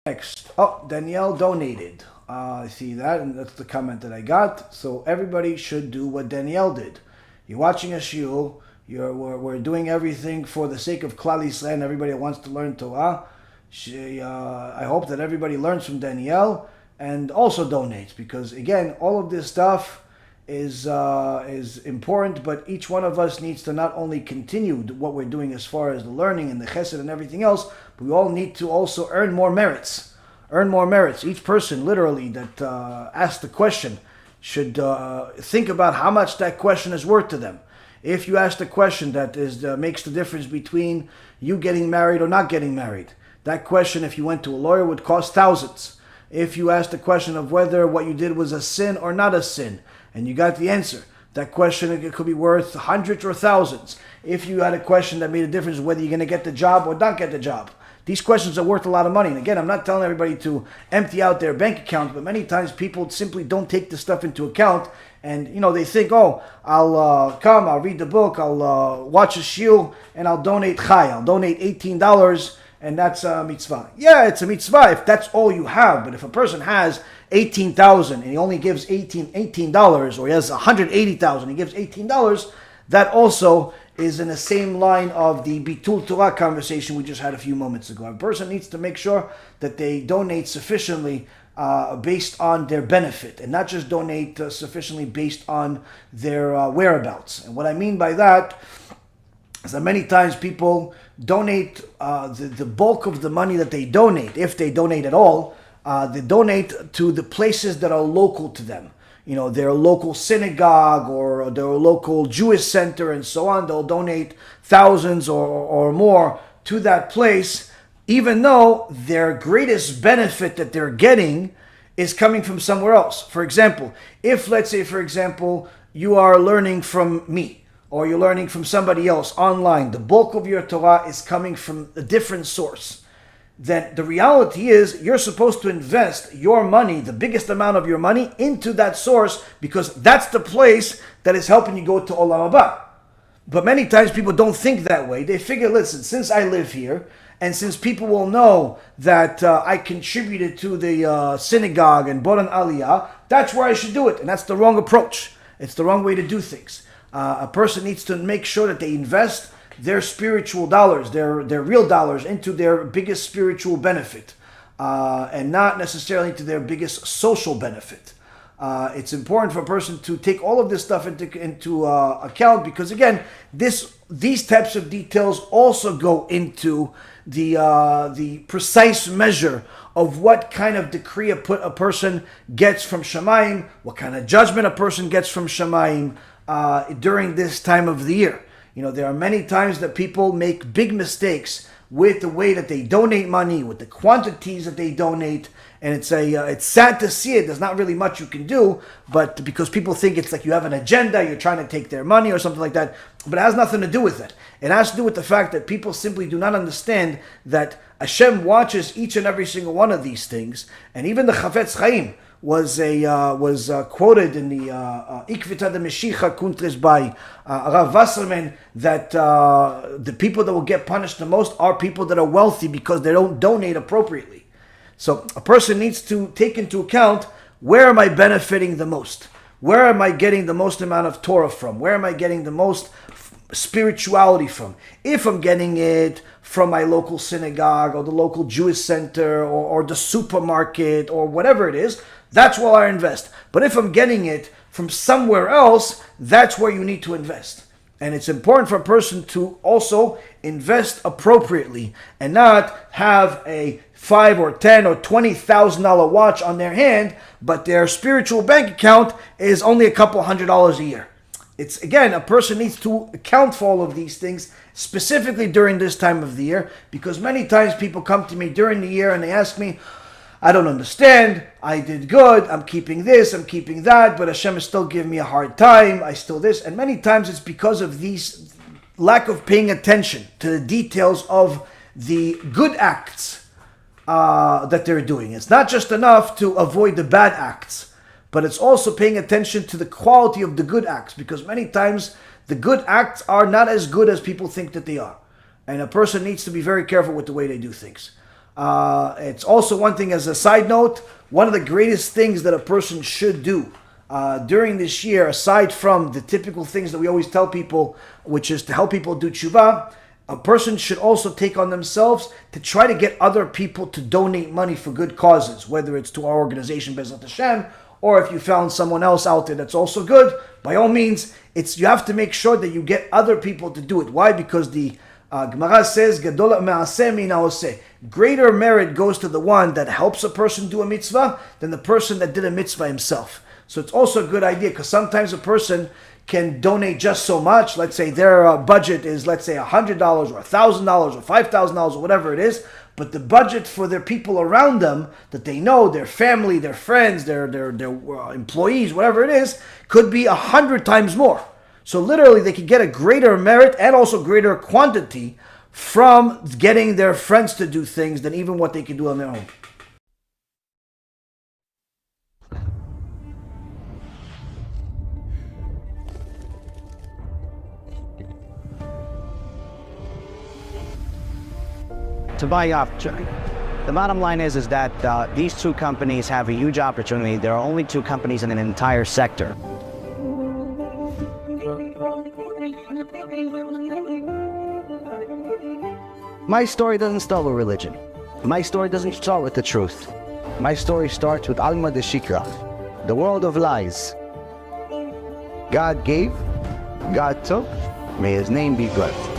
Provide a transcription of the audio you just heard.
Next. Oh, Danielle donated. I see that, and that's the comment that I got. So everybody should do what Danielle did. You're watching a shiur. We're doing everything for the sake of Klal Yisrael and everybody that wants to learn Torah. I hope that everybody learns from Danielle and also donates, because again, all of this stuff is important, but each one of us needs to not only continue what we're doing as far as the learning and the chesed and everything else, but we all need to also earn more merits. Earn more merits. Each person, literally, that asked the question should think about how much that question is worth to them. If you ask the question that makes the difference between you getting married or not getting married, that question, if you went to a lawyer, would cost thousands. If you asked the question of whether what you did was a sin or not a sin, and you got the answer, that question, it could be worth hundreds or thousands. If you had a question that made a difference whether you're going to get the job or not get the job, these questions are worth a lot of money. And again, I'm not telling everybody to empty out their bank account, but many times people simply don't take this stuff into account. And, they think, oh, I'll come, I'll read the book, I'll watch a shiur, and I'll donate chai. I'll donate $18, and that's a mitzvah. Yeah, it's a mitzvah if that's all you have. But if a person has $18,000 and he only gives $18, or he has $180,000, he gives $18, that also is in the same line of the Bitul Torah conversation we just had a few moments ago. A person needs to make sure that they donate sufficiently based on their benefit, and not just donate sufficiently based on their whereabouts. And what I mean by that is that many times people donate the bulk of the money that they donate, if they donate at all, they donate to the places that are local to them. Their local synagogue or their local Jewish center and so on. They'll donate thousands or more to that place, even though their greatest benefit that they're getting is coming from somewhere else. For example, if, let's say, you are learning from me, or you're learning from somebody else online, the bulk of your Torah is coming from a different source, then the reality is you're supposed to invest your money, the biggest amount of your money, into that source, because that's the place that is helping you go to Olam Haba. But many times people don't think that way. They figure, listen, since I live here, and since people will know that I contributed to the synagogue and Boran Aliyah, that's where I should do it. And that's the wrong approach. It's the wrong way to do things. A person needs to make sure that they invest their spiritual dollars, their real dollars, into their biggest spiritual benefit, and not necessarily to their biggest social benefit. It's important for a person to take all of this stuff into account, because again, these types of details also go into the precise measure of what kind of decree a person gets from Shamayim, what kind of judgment a person gets from Shamayim during this time of the year. There are many times that people make big mistakes with the way that they donate money, with the quantities that they donate, and it's sad to see it. There's not really much you can do, but because people think it's like you have an agenda, you're trying to take their money or something like that, but it has nothing to do with it. It has to do with the fact that people simply do not understand that Hashem watches each and every single one of these things, and even the Chafetz Chaim was quoted in the Ikvita de Meshicha Kuntres by Rav Wasserman, that the people that will get punished the most are people that are wealthy because they don't donate appropriately. So a person needs to take into account, where am I benefiting the most? Where am I getting the most amount of Torah from? Where am I getting the most spirituality from? If I'm getting it from my local synagogue or the local Jewish center or the supermarket or whatever it is, that's where I invest. But if I'm getting it from somewhere else, that's where you need to invest. And it's important for a person to also invest appropriately and not have a $5 or $10 or $20,000 watch on their hand, but their spiritual bank account is only a couple $100 a year. It's, again, a person needs to account for all of these things, specifically during this time of the year, because many times people come to me during the year and they ask me, I don't understand, I did good, I'm keeping this, I'm keeping that, but Hashem is still giving me a hard time, I still this. And many times it's because of these lack of paying attention to the details of the good acts that they're doing. It's not just enough to avoid the bad acts, but it's also paying attention to the quality of the good acts, because many times the good acts are not as good as people think that they are. And a person needs to be very careful with the way they do things. It's also one thing, as a side note, one of the greatest things that a person should do during this year, aside from the typical things that we always tell people, which is to help people do tshuva, a person should also take on themselves to try to get other people to donate money for good causes, whether it's to our organization, Bezrat Hashem, or if you found someone else out there that's also good, by all means, you have to make sure that you get other people to do it. Why? Because the Gemara says, "Gadol me'aseh min ha'oseh." Greater merit goes to the one that helps a person do a mitzvah than the person that did a mitzvah himself. So it's also a good idea, because sometimes a person can donate just so much. Let's say their budget is, let's say, $100 or $1,000 or $5,000 or whatever it is, but the budget for their people around them that they know, their family, their friends, their employees, whatever it is, could be 100 times more. So literally they could get a greater merit and also greater quantity from getting their friends to do things than even what they could do on their own. To buy off, the bottom line is that these two companies have a huge opportunity. There are only two companies in an entire sector. My story doesn't start with religion. My story doesn't start with the truth. My story starts with Alma de Shikra, the world of lies. God gave, God took, may His name be blessed.